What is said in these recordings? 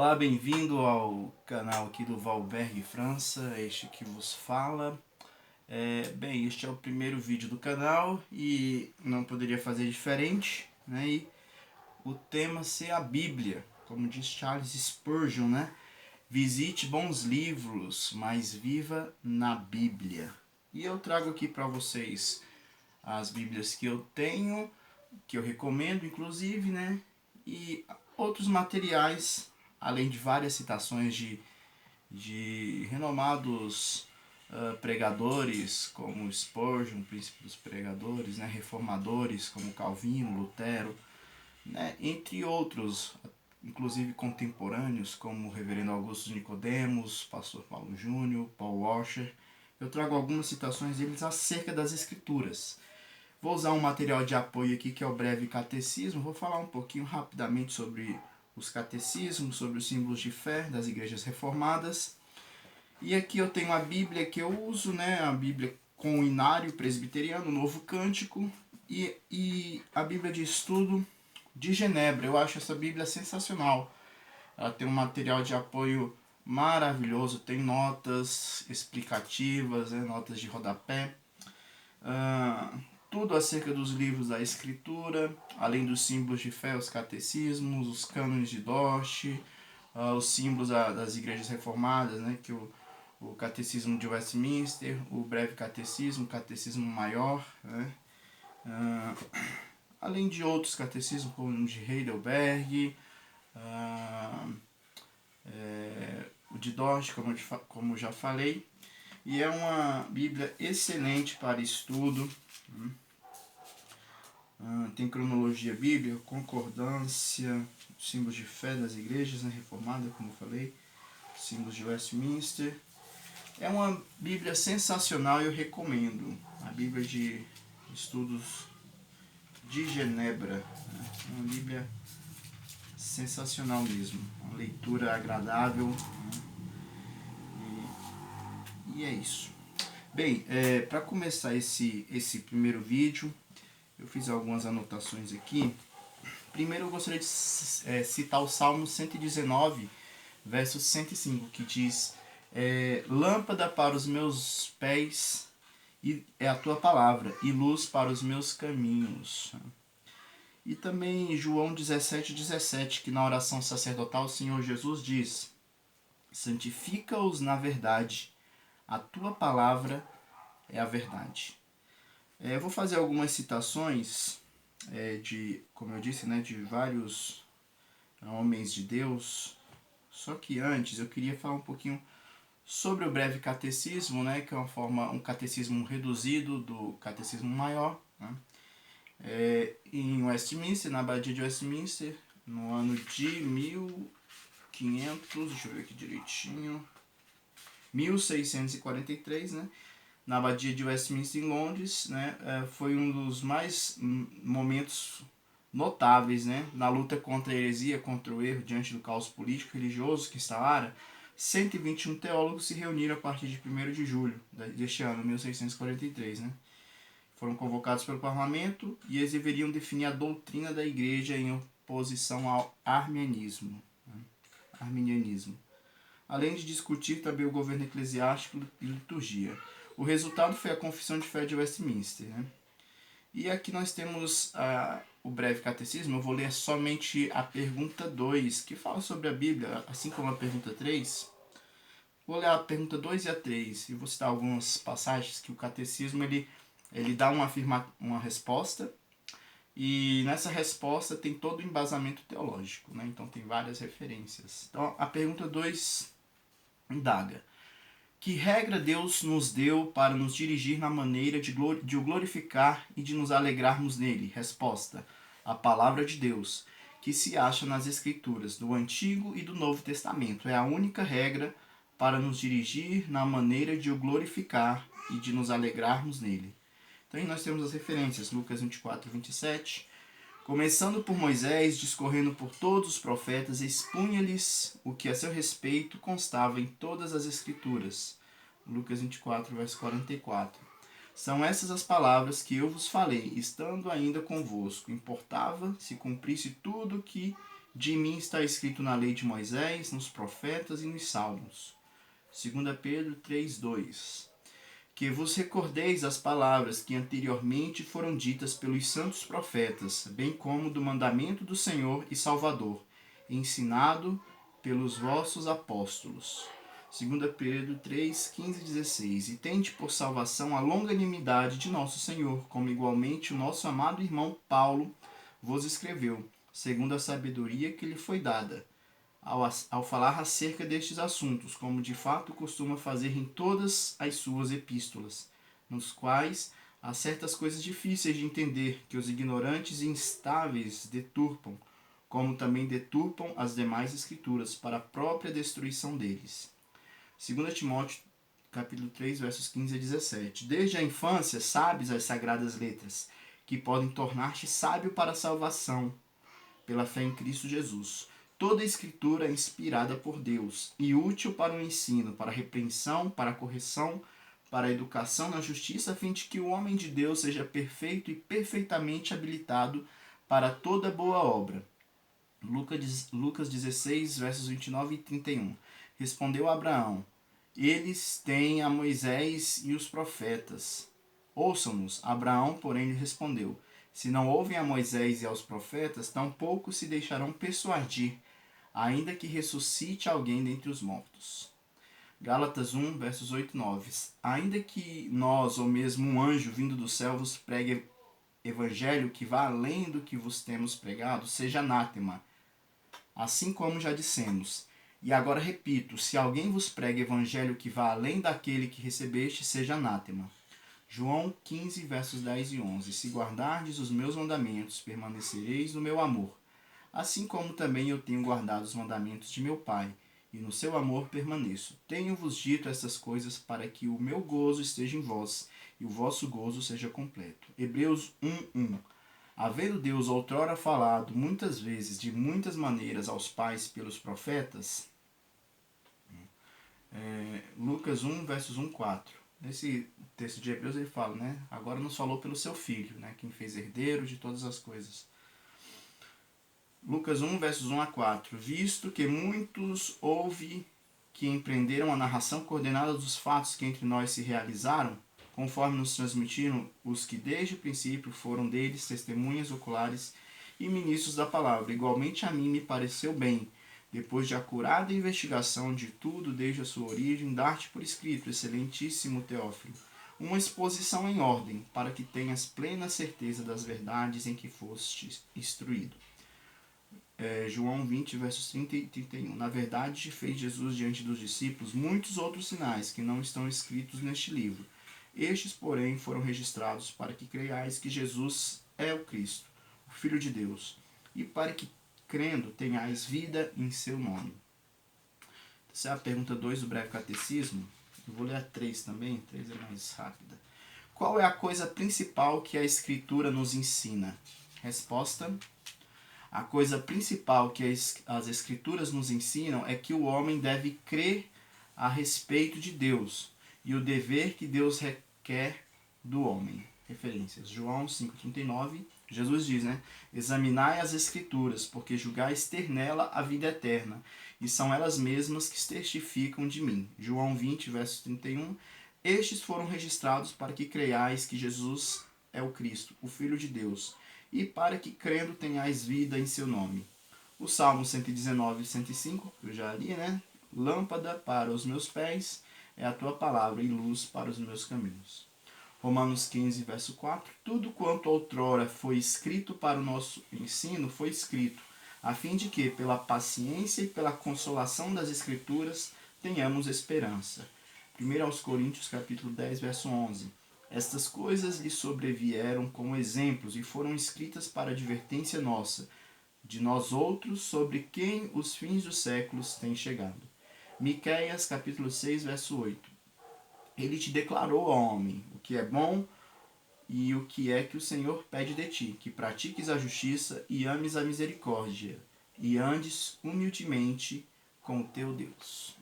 Olá, bem-vindo ao canal aqui do Valberg França, este que vos fala. Bem, este é o primeiro vídeo do canal e não poderia fazer diferente, né? E o tema ser a Bíblia, como diz Charles Spurgeon, né? Visite bons livros, mas viva na Bíblia. E eu trago aqui para vocês as Bíblias que eu tenho, que eu recomendo, inclusive, né? E outros materiais, além de várias citações de renomados pregadores, como Spurgeon, príncipe dos pregadores, né? Reformadores, como Calvino, Lutero, né? Entre outros, inclusive contemporâneos, como o reverendo Augusto Nicodemos, pastor Paulo Júnior, Paul Washer. Eu trago algumas citações deles acerca das Escrituras. Vou usar um material de apoio aqui que é o breve catecismo. Vou falar um pouquinho rapidamente sobre os catecismos, sobre os símbolos de fé das igrejas reformadas. E aqui eu tenho a Bíblia que eu uso, né? A Bíblia com o Inário Presbiteriano, o Novo Cântico, e a Bíblia de Estudo de Genebra. Eu acho essa Bíblia sensacional. Ela tem um material de apoio maravilhoso, tem notas explicativas, né? Notas de rodapé. Tudo acerca dos livros da Escritura, além dos símbolos de fé, os catecismos, os cânones de Dort, os símbolos das igrejas reformadas, né, que o catecismo de Westminster, o breve catecismo, o catecismo maior, né, além de outros catecismos como o de Heidelberg, o de Dort, como já falei, e é uma Bíblia excelente para estudo. Tem cronologia bíblica, concordância, símbolos de fé das igrejas, né, reformada, como eu falei, símbolos de Westminster. É uma Bíblia sensacional e eu recomendo. A Bíblia de Estudos de Genebra. Né? É uma Bíblia sensacional mesmo. Uma leitura agradável. Né? E é isso. Bem, para começar esse primeiro vídeo, eu fiz algumas anotações aqui. Primeiro eu gostaria de citar o Salmo 119, verso 105, que diz: lâmpada para os meus pés é a tua palavra, e luz para os meus caminhos. E também João 17:17, que na oração sacerdotal o Senhor Jesus diz: santifica-os na verdade, a tua palavra é a verdade. Eu vou fazer algumas citações como eu disse, né, de vários homens de Deus. Só que antes eu queria falar um pouquinho sobre o breve catecismo, né, que é um catecismo reduzido do catecismo maior, né, em Westminster, na abadia de Westminster, no ano de 1500, deixa eu ver aqui direitinho, 1643, né, na abadia de Westminster em Londres, né, foi um dos mais momentos notáveis, né, na luta contra a heresia, contra o erro, diante do caos político e religioso que instalara. 121 teólogos se reuniram a partir de 1º de julho deste ano, 1643, né. Foram convocados pelo parlamento e eles deveriam definir a doutrina da igreja em oposição ao arminianismo. Além de discutir também o governo eclesiástico e liturgia. O resultado foi a Confissão de Fé de Westminster, né. E aqui nós temos o breve catecismo. Eu vou ler somente a pergunta 2, que fala sobre a Bíblia, assim como a pergunta 3. Vou ler a pergunta 2 e a 3 e vou citar algumas passagens que o catecismo ele dá uma resposta, e nessa resposta tem todo o embasamento teológico, né? Então tem várias referências. Então a pergunta 2 indaga: que regra Deus nos deu para nos dirigir na maneira de o glorificar e de nos alegrarmos nele? Resposta: a palavra de Deus, que se acha nas Escrituras do Antigo e do Novo Testamento. É a única regra para nos dirigir na maneira de o glorificar e de nos alegrarmos nele. Então aí nós temos as referências, Lucas 24:27. Começando por Moisés, discorrendo por todos os profetas, expunha-lhes o que a seu respeito constava em todas as Escrituras. Lucas 24, verso 44. São essas as palavras que eu vos falei, estando ainda convosco. Importava se cumprisse tudo o que De mim está escrito na lei de Moisés, nos profetas e nos salmos. 2 Pedro 3:2. Que vos recordeis as palavras que anteriormente foram ditas pelos santos profetas, bem como do mandamento do Senhor e Salvador, ensinado pelos vossos apóstolos. 2 Pedro 3:15-16. E tende por salvação a longanimidade de nosso Senhor, como igualmente o nosso amado irmão Paulo vos escreveu, segundo a sabedoria que lhe foi dada, ao falar acerca destes assuntos, como de fato costuma fazer em todas as suas epístolas, nos quais há certas coisas difíceis de entender, que os ignorantes e instáveis deturpam, como também deturpam as demais escrituras, para a própria destruição deles. 2 Timóteo capítulo 3, versos 15 a 17. Desde a infância sabes as sagradas letras, que podem tornar-te sábio para a salvação, pela fé em Cristo Jesus. Toda a escritura é inspirada por Deus e útil para o ensino, para a repreensão, para a correção, para a educação na justiça, a fim de que o homem de Deus seja perfeito e perfeitamente habilitado para toda boa obra. Lucas 16, versos 29 e 31. Respondeu Abraão: Eles têm a Moisés e os profetas. Ouçam-nos. Abraão, porém, lhe respondeu: Se não ouvem a Moisés e aos profetas, tampouco se deixarão persuadir, ainda que ressuscite alguém dentre os mortos. Gálatas 1, versos 8 e 9. Ainda que nós, ou mesmo um anjo vindo do céu, vos pregue evangelho que vá além do que vos temos pregado, seja anátema. Assim como já dissemos. E agora repito, se alguém vos prega evangelho que vá além daquele que recebeste, seja anátema. João 15, versos 10 e 11. Se guardardes os meus mandamentos, permanecereis no meu amor, assim como também eu tenho guardado os mandamentos de meu Pai, e no seu amor permaneço. Tenho-vos dito essas coisas para que o meu gozo esteja em vós, e o vosso gozo seja completo. Hebreus 1:1. Havendo Deus outrora falado muitas vezes, de muitas maneiras, aos pais pelos profetas, Lucas 1, versos 1-4. Nesse texto de Hebreus ele fala, né? Agora nos falou pelo seu Filho, né? Quem fez herdeiro de todas as coisas. Lucas 1, versos 1-4. Visto que muitos houve que empreenderam a narração coordenada dos fatos que entre nós se realizaram, conforme nos transmitiram os que desde o princípio foram deles testemunhas oculares e ministros da palavra. Igualmente a mim me pareceu bem, depois de acurada investigação de tudo desde a sua origem, dar-te por escrito, excelentíssimo Teófilo, uma exposição em ordem, para que tenhas plena certeza das verdades em que fostes instruído. João 20, versos 30 e 31. Na verdade, fez Jesus diante dos discípulos muitos outros sinais que não estão escritos neste livro. Estes, porém, foram registrados para que creiais que Jesus é o Cristo, o Filho de Deus, e para que, crendo, tenhais vida em seu nome. Essa é a pergunta 2 do breve catecismo. Eu vou ler a 3 também, 3 é mais rápida. Qual é a coisa principal que a Escritura nos ensina? Resposta: a coisa principal que as Escrituras nos ensinam é que o homem deve crer a respeito de Deus e o dever que Deus requer do homem. Referências: João 5,39. Jesus diz, né? Examinai as Escrituras, porque julgais ter nela a vida eterna, e são elas mesmas que testificam de mim. João 20, versos 31. Estes foram registrados para que creiais que Jesus é o Cristo, o Filho de Deus, e para que, crendo, tenhais vida em seu nome. O Salmo 119 e 105, que eu já li, né? Lâmpada para os meus pés é a tua palavra e luz para os meus caminhos. Romanos 15, verso 4. Tudo quanto outrora foi escrito para o nosso ensino foi escrito, a fim de que, pela paciência e pela consolação das Escrituras, tenhamos esperança. 1 Coríntios capítulo 10, verso 11. Estas coisas lhe sobrevieram como exemplos e foram escritas para advertência nossa, de nós outros, sobre quem os fins dos séculos têm chegado. Miqueias capítulo 6, verso 8. Ele te declarou, homem, o que é bom e o que é que o Senhor pede de ti, que pratiques a justiça e ames a misericórdia, e andes humildemente com o teu Deus.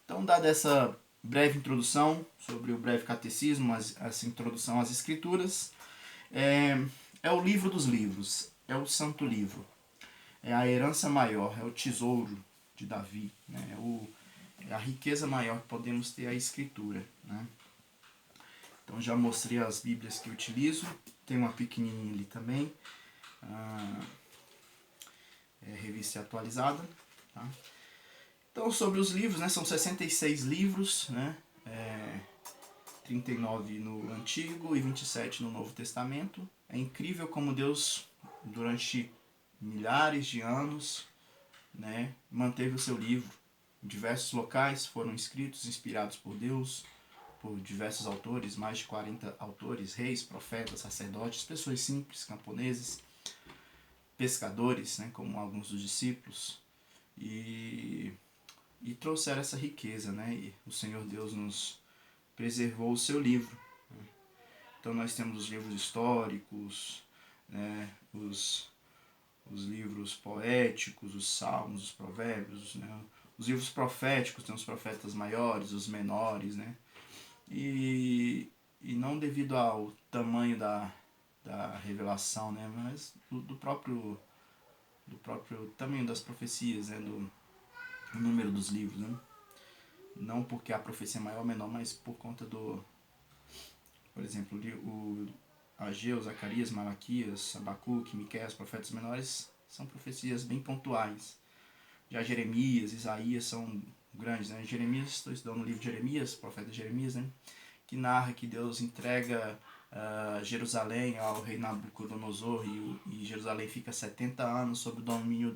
Então, dada essa breve introdução sobre o breve catecismo, essa introdução às Escrituras, é o livro dos livros, é o Santo Livro. é a herança maior, é o tesouro de Davi, né? É a riqueza maior que podemos ter a escritura, né? Então já mostrei as bíblias que utilizo, tem uma pequenininha ali também, revista atualizada, tá? Então sobre os livros, né, são 66 livros, né? 39 no Antigo e 27 no Novo Testamento. É incrível como Deus, durante milhares de anos, né, manteve o seu livro. Em diversos locais foram escritos, inspirados por Deus, por diversos autores, mais de 40 autores, reis, profetas, sacerdotes, pessoas simples, camponeses, pescadores, né, como alguns dos discípulos, e trouxeram essa riqueza, né, e o Senhor Deus nos preservou o seu livro. Então nós temos os livros históricos, né, os livros poéticos, os salmos, os provérbios, né, os livros proféticos, tem os profetas maiores, os menores, né, e não devido ao tamanho da revelação, né, mas do próprio tamanho das profecias, né, do número dos livros, né, não porque a profecia é maior ou menor, mas por conta do, por exemplo, o Ageu, Zacarias, Malaquias, Abacuque, Miqueias, profetas menores, são profecias bem pontuais. Já Jeremias, Isaías são grandes, né? Jeremias, estou estudando o livro de Jeremias, profeta Jeremias, né? Que narra que Deus entrega Jerusalém ao rei Nabucodonosor e Jerusalém fica 70 anos sob o domínio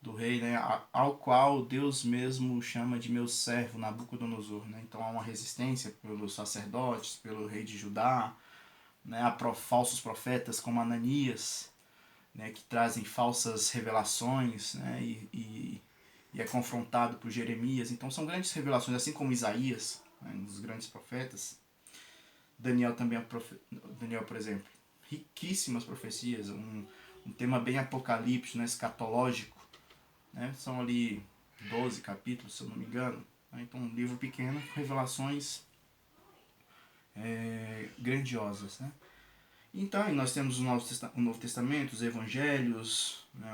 do rei, né? Ao qual Deus mesmo chama de meu servo Nabucodonosor, né? Então há uma resistência pelos sacerdotes, pelo rei de Judá, né? Há falsos profetas como Ananias, né? Que trazem falsas revelações, né? E é confrontado por Jeremias. Então são grandes revelações, assim como Isaías, né? Um dos grandes profetas. Daniel também é Daniel, por exemplo, riquíssimas profecias, um tema bem apocalíptico, né? Escatológico, né? São ali 12 capítulos, se eu não me engano, né? Então um livro pequeno com revelações grandiosas, né? Então nós temos o Novo Testamento, os Evangelhos, né?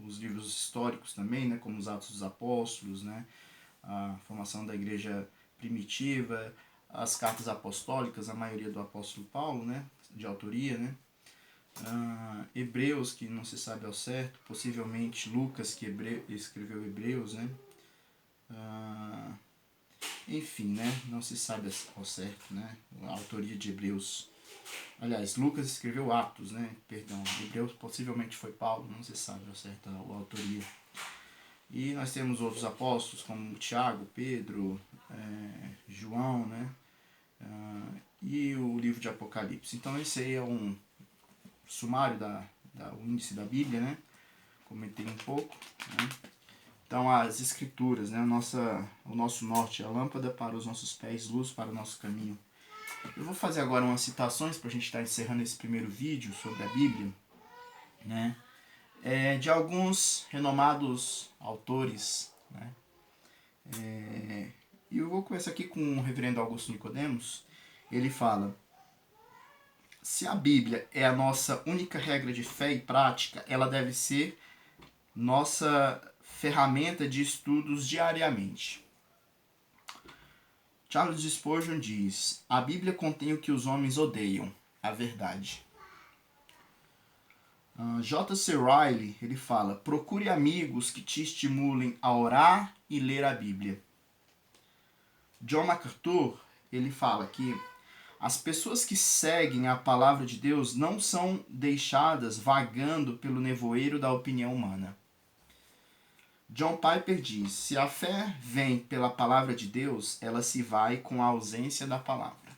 Os livros históricos também, né? Como os Atos dos Apóstolos, né? A formação da igreja primitiva, as cartas apostólicas, a maioria do apóstolo Paulo, né? De autoria, né? Hebreus, que não se sabe ao certo, possivelmente Lucas, que escreveu Hebreus, né? Enfim, né? Não se sabe ao certo, né? A autoria de Hebreus. Aliás, Lucas escreveu Atos, né? Perdão, Hebreus possivelmente foi Paulo, não se sabe ao certo a autoria. E nós temos outros apóstolos como Tiago, Pedro, João, né? E o livro de Apocalipse. Então esse aí é um sumário o índice da Bíblia, né? Comentei um pouco, né? Então as escrituras, né? O nosso norte, a lâmpada para os nossos pés, luz para o nosso caminho. Eu vou fazer agora umas citações para a gente estar encerrando esse primeiro vídeo sobre a Bíblia, né? De alguns renomados autores, né? E eu vou começar aqui com o reverendo Augusto Nicodemos. Ele fala: se a Bíblia é a nossa única regra de fé e prática, ela deve ser nossa ferramenta de estudos diariamente. Charles Spurgeon diz: a Bíblia contém o que os homens odeiam, a verdade. J.C. Riley, ele fala: procure amigos que te estimulem a orar e ler a Bíblia. John MacArthur, ele fala que as pessoas que seguem a palavra de Deus não são deixadas vagando pelo nevoeiro da opinião humana. John Piper diz: se a fé vem pela palavra de Deus, ela se vai com a ausência da palavra.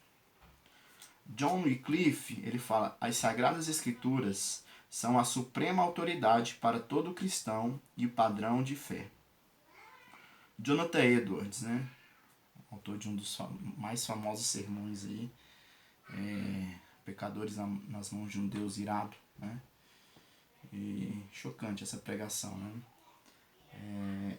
John Wycliffe, ele fala: as Sagradas Escrituras são a suprema autoridade para todo cristão e o padrão de fé. Jonathan Edwards, né? Autor de um dos mais famosos sermões aí, Pecadores nas mãos de um Deus irado, né? E chocante essa pregação, né?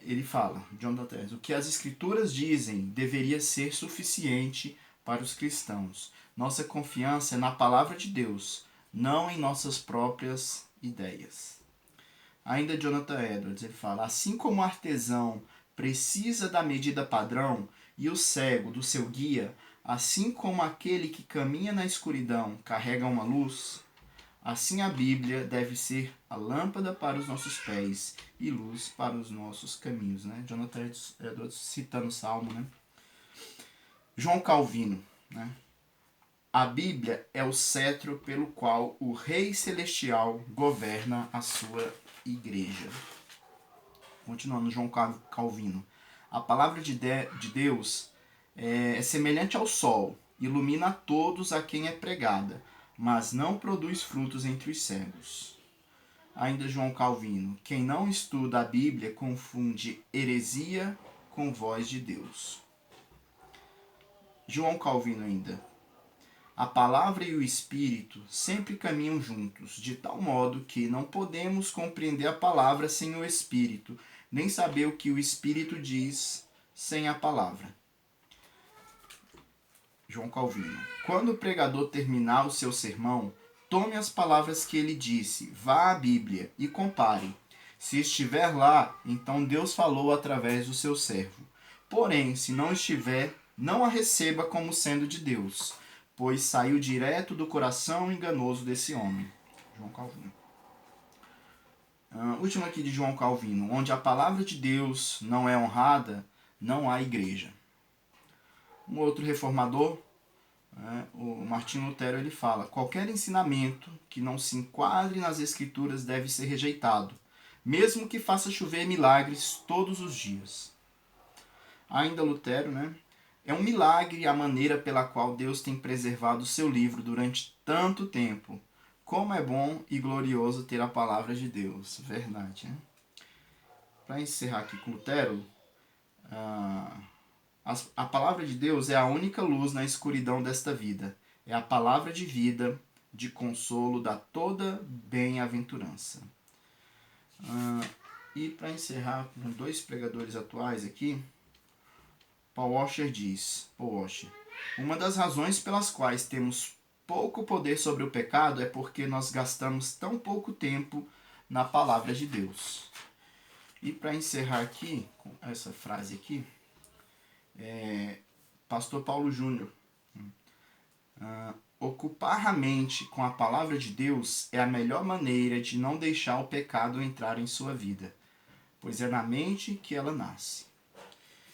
Ele fala, Jonathan Edwards: o que as Escrituras dizem deveria ser suficiente para os cristãos. Nossa confiança é na palavra de Deus, não em nossas próprias ideias. Ainda Jonathan Edwards, ele fala: assim como o artesão precisa da medida padrão e o cego do seu guia, assim como aquele que caminha na escuridão carrega uma luz, assim a Bíblia deve ser a lâmpada para os nossos pés e luz para os nossos caminhos, né? Jonathan Edwards citando o Salmo, né? João Calvino, né? A Bíblia é o cetro pelo qual o Rei Celestial governa a sua igreja. Continuando, João Calvino. A palavra de Deus é semelhante ao sol, ilumina a todos a quem é pregada, mas não produz frutos entre os cegos. Ainda João Calvino. Quem não estuda a Bíblia confunde heresia com voz de Deus. João Calvino ainda. A palavra e o Espírito sempre caminham juntos, de tal modo que não podemos compreender a palavra sem o Espírito, nem saber o que o Espírito diz sem a palavra. João Calvino. Quando o pregador terminar o seu sermão, tome as palavras que ele disse, vá à Bíblia e compare. Se estiver lá, então Deus falou através do seu servo. Porém, se não estiver, não a receba como sendo de Deus, pois saiu direto do coração enganoso desse homem. João Calvino. Último aqui de João Calvino. Onde a palavra de Deus não é honrada, não há igreja. Um outro reformador, o Martinho Lutero, ele fala: qualquer ensinamento que não se enquadre nas Escrituras deve ser rejeitado, mesmo que faça chover milagres todos os dias. Ainda Lutero, né? É um milagre a maneira pela qual Deus tem preservado o seu livro durante tanto tempo. Como é bom e glorioso ter a palavra de Deus. Verdade, né? Para encerrar aqui com Lutero, a palavra de Deus é a única luz na escuridão desta vida. É a palavra de vida, de consolo, da toda bem-aventurança. E para encerrar com dois pregadores atuais aqui, Paul Washer diz: uma das razões pelas quais temos pouco poder sobre o pecado é porque nós gastamos tão pouco tempo na palavra de Deus. E para encerrar aqui, com essa frase aqui, Pastor Paulo Júnior. Ocupar a mente com a palavra de Deus é a melhor maneira de não deixar o pecado entrar em sua vida, pois é na mente que ela nasce.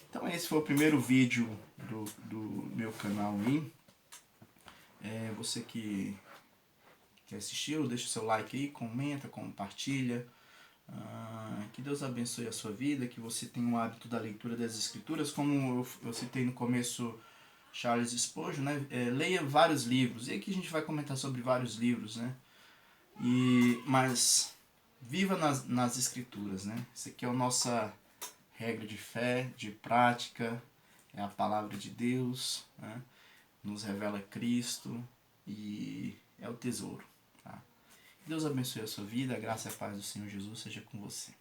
Então esse foi o primeiro vídeo do meu canal aí. Você que assistiu, deixa o seu like aí, comenta, compartilha. Que Deus abençoe a sua vida, que você tenha o hábito da leitura das Escrituras. Como eu citei no começo, Charles Spurgeon, né? Leia vários livros. E aqui a gente vai comentar sobre vários livros, né? Mas viva nas Escrituras, né? Isso aqui é a nossa regra de fé, de prática, é a palavra de Deus, né? Nos revela Cristo e é o tesouro. Tá? Deus abençoe a sua vida, a graça e a paz do Senhor Jesus seja com você.